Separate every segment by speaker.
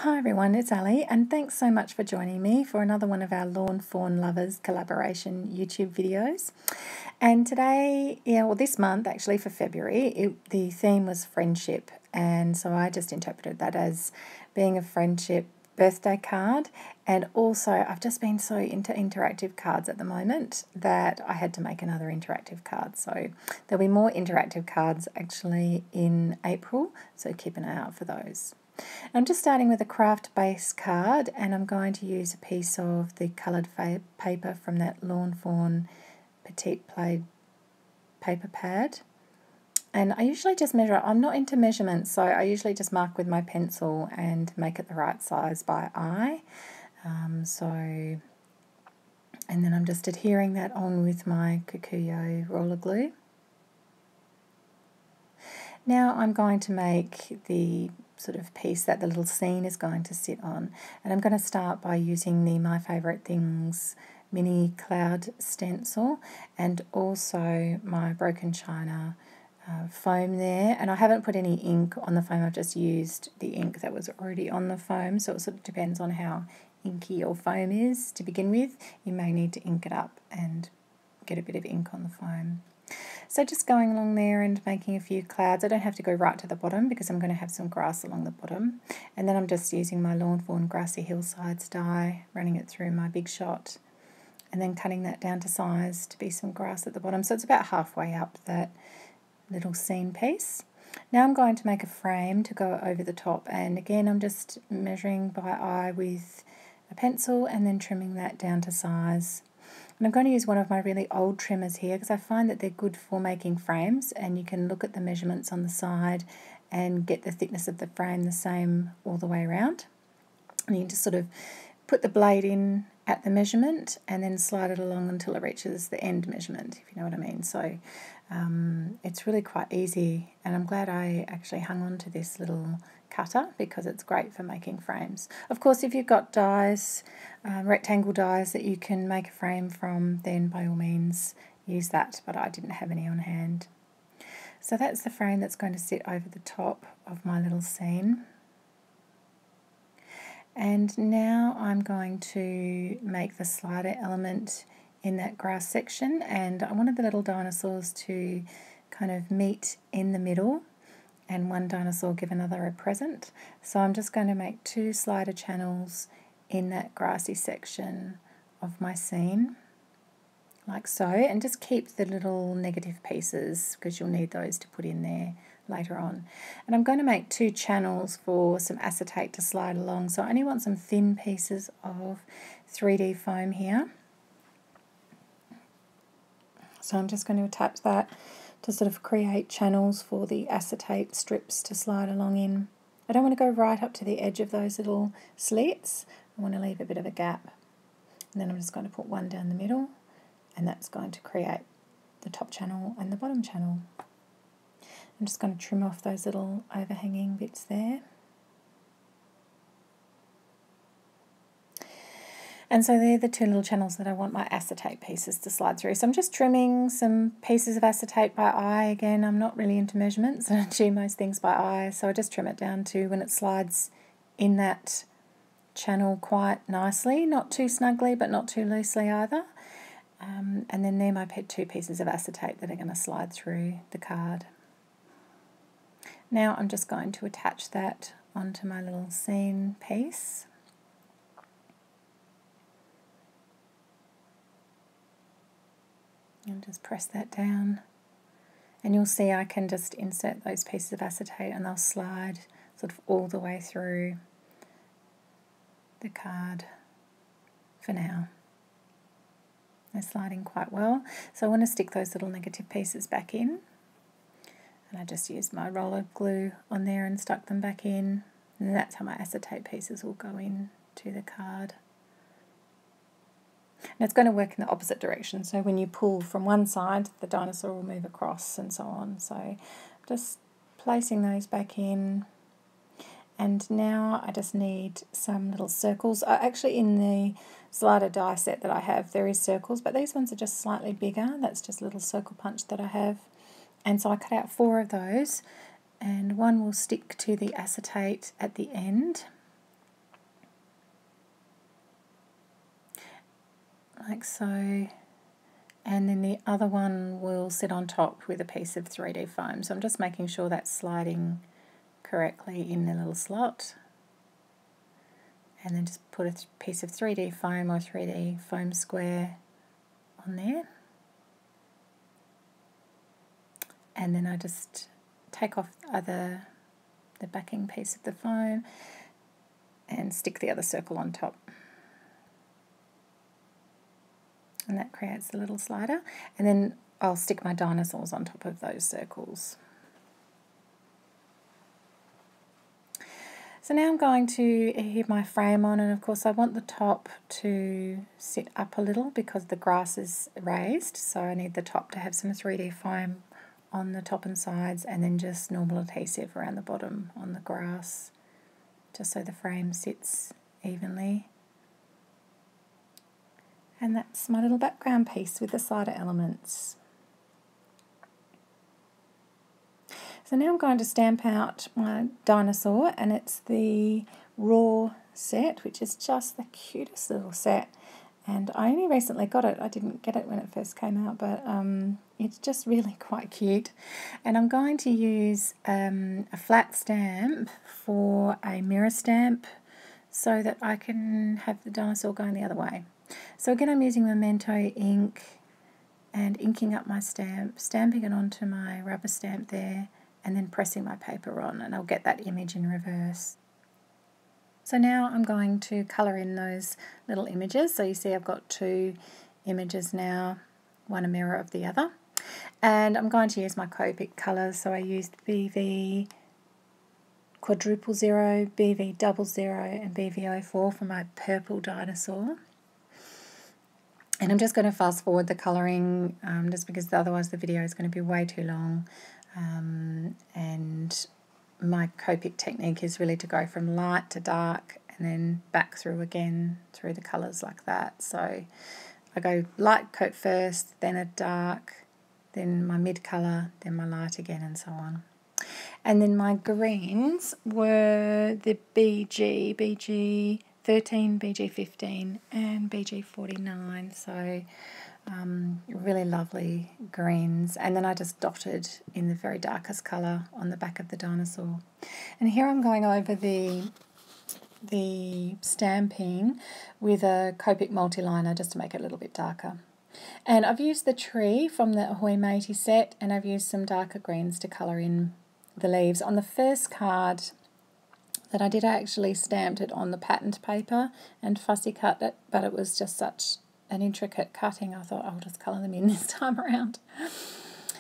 Speaker 1: Hi everyone, it's Ali, and thanks so much for joining me for another one of our Lawn Fawn Lovers collaboration YouTube videos. And today, this month actually for February, the theme was friendship, and so I just interpreted that as being a friendship birthday card. And also I've just been so into interactive cards at the moment that I had to make another interactive card. So there'll be more interactive cards actually in April, so keep an eye out for those. I'm just starting with a craft base card, and I'm going to use a piece of the coloured paper from that Lawn Fawn Petite Plaid paper pad. And I usually just measure it. I'm not into measurements, so I usually just mark with my pencil and make it the right size by eye. And then I'm just adhering that on with my Kikuyo roller glue. Now I'm going to make the sort of piece that the little scene is going to sit on, and I'm going to start by using the My Favourite Things mini cloud stencil and also my broken china foam there. And I haven't put any ink on the foam, I've just used the ink that was already on the foam, so it sort of depends on how inky your foam is to begin with. You may need to ink it up and get a bit of ink on the foam. So just going along there and making a few clouds. I don't have to go right to the bottom because I'm going to have some grass along the bottom. And then I'm just using my Lawn Fawn Grassy Hillsides die, running it through my Big Shot, and then cutting that down to size to be some grass at the bottom. So it's about halfway up that little scene piece. Now I'm going to make a frame to go over the top, and again I'm just measuring by eye with a pencil and then trimming that down to size. And I'm going to use one of my really old trimmers here because I find that they're good for making frames, and you can look at the measurements on the side and get the thickness of the frame the same all the way around. And you just sort of put the blade in at the measurement and then slide it along until it reaches the end measurement, if you know what I mean. So it's really quite easy, and I'm glad I actually hung on to this little cutter because it's great for making frames. Of course, if you've got dies, rectangle dies that you can make a frame from, then by all means use that, but I didn't have any on hand. So that's the frame that's going to sit over the top of my little scene. And now I'm going to make the slider element in that grass section, and I wanted the little dinosaurs to kind of meet in the middle and one dinosaur give another a present. So I'm just going to make 2 slider channels in that grassy section of my scene, like so, and just keep the little negative pieces because you'll need those to put in there later on. And I'm going to make 2 channels for some acetate to slide along, so I only want some thin pieces of 3D foam here. So I'm just going to attach that to sort of create channels for the acetate strips to slide along in. I don't want to go right up to the edge of those little slits. I want to leave a bit of a gap. And then I'm just going to put one down the middle, and that's going to create the top channel and the bottom channel. I'm just going to trim off those little overhanging bits there. And so they're the 2 little channels that I want my acetate pieces to slide through. So I'm just trimming some pieces of acetate by eye. Again, I'm not really into measurements. I do most things by eye, so I just trim it down to when it slides in that channel quite nicely. Not too snugly, but not too loosely either. And then they're my 2 pieces of acetate that are going to slide through the card. Now I'm just going to attach that onto my little scene piece. And just press that down, and you'll see I can just insert those pieces of acetate and they'll slide sort of all the way through the card for now. They're sliding quite well, so I want to stick those little negative pieces back in, and I just used my roller glue on there and stuck them back in, and that's how my acetate pieces will go in to the card. And it's going to work in the opposite direction, so when you pull from one side, the dinosaur will move across and so on. So just placing those back in, and now I just need some little circles. Actually, in the slider die set that I have, there is circles, but these ones are just slightly bigger. That's just a little circle punch that I have. And so I cut out 4 of those, and one will stick to the acetate at the end. like so. And then the other one will sit on top with a piece of 3D foam. So I'm just making sure that's sliding correctly in the little slot. And then just put a piece of 3D foam or 3D foam square on there. And then I just take off the backing piece of the foam and stick the other circle on top. And that creates the little slider. And then I'll stick my dinosaurs on top of those circles. So now I'm going to adhere my frame on, and of course I want the top to sit up a little because the grass is raised, so I need the top to have some 3D foam on the top and sides, and then just normal adhesive around the bottom on the grass, just so the frame sits evenly. And that's my little background piece with the slider elements. So now I'm going to stamp out my dinosaur, and it's the Rawr set, which is just the cutest little set. And I only recently got it. I didn't get it when it first came out, but it's just really quite cute. And I'm going to use a flat stamp for a mirror stamp so that I can have the dinosaur going the other way. So again, I'm using Memento ink and inking up my stamp, stamping it onto my rubber stamp there, and then pressing my paper on, and I'll get that image in reverse. So now I'm going to colour in those little images. So you see I've got two images now, one a mirror of the other. And I'm going to use my Copic colours. So I used BV quadruple 0, BV double 0 and BV04 for my purple dinosaur. And I'm just going to fast forward the colouring just because otherwise the video is going to be way too long. And my Copic technique is really to go from light to dark and then back through again through the colours like that. So I go light coat first, then a dark, then my mid colour, then my light again, and so on. And then my greens were the BG13, BG15 and BG49. So really lovely greens, and then I just dotted in the very darkest colour on the back of the dinosaur. And here I'm going over the stamping with a Copic multiliner just to make it a little bit darker. And I've used the tree from the Ahoy Matey set, and I've used some darker greens to colour in the leaves. On the first card that I did, I actually stamped it on the patterned paper and fussy cut it, but it was just such an intricate cutting, I thought I'll just colour them in this time around.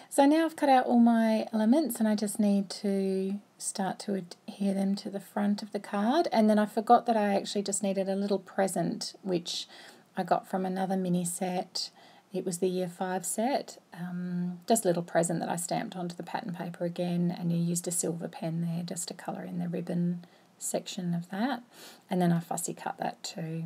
Speaker 1: So now I've cut out all my elements, and I just need to start to adhere them to the front of the card. And then I forgot that I actually just needed a little present, which I got from another mini set. It was the Year 5 set, just a little present that I stamped onto the pattern paper again, and you used a silver pen there just to colour in the ribbon section of that. And then I fussy cut that too.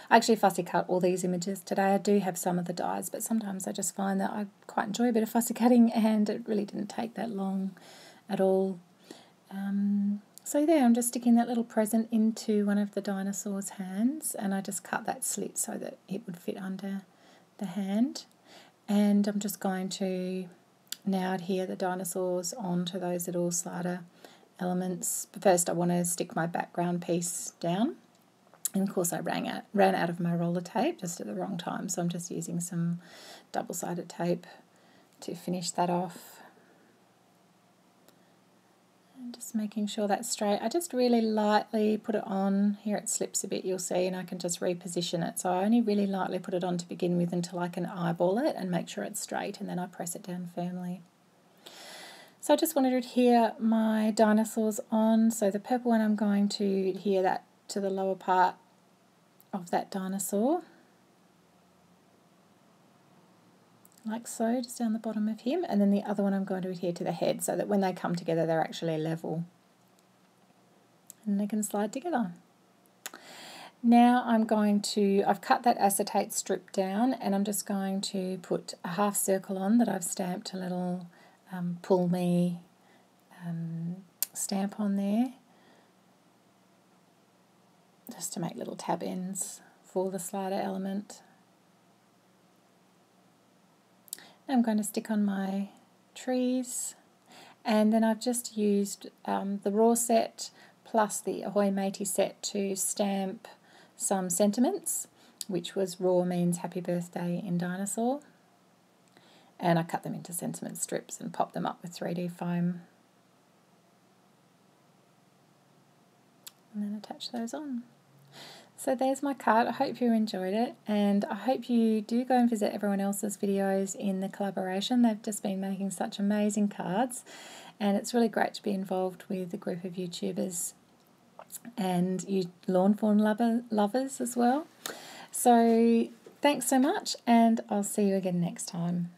Speaker 1: I actually fussy cut all these images today. I do have some of the dies, but sometimes I just find that I quite enjoy a bit of fussy cutting, and it really didn't take that long at all. So there, I'm just sticking that little present into one of the dinosaur's hands, and I just cut that slit so that it would fit under the hand. And I'm just going to now adhere the dinosaurs onto those little slider elements. But first I want to stick my background piece down. And of course I ran out of my roller tape just at the wrong time, so I'm just using some double-sided tape to finish that off. And just making sure that's straight. I just really lightly put it on. Here it slips a bit, you'll see, and I can just reposition it. So I only really lightly put it on to begin with until I can eyeball it and make sure it's straight, and then I press it down firmly. So I just wanted to adhere my dinosaurs on. So the purple one, I'm going to adhere that to the lower part of that dinosaur, like so, just down the bottom of him, and then the other one I'm going to adhere to the head so that when they come together they're actually level and they can slide together. Now I've cut that acetate strip down, and I'm just going to put a half circle on that I've stamped a little pull me stamp on there, just to make little tab ends for the slider element. I'm going to stick on my trees, and then I've just used the Rawr set plus the Ahoy Matey set to stamp some sentiments, which was Rawr means happy birthday in dinosaur, and I cut them into sentiment strips and popped them up with 3D foam and then attach those on. So there's my card. I hope you enjoyed it, and I hope you do go and visit everyone else's videos in the collaboration. They've just been making such amazing cards, and it's really great to be involved with a group of YouTubers and you lawn fawn lovers as well. So thanks so much, and I'll see you again next time.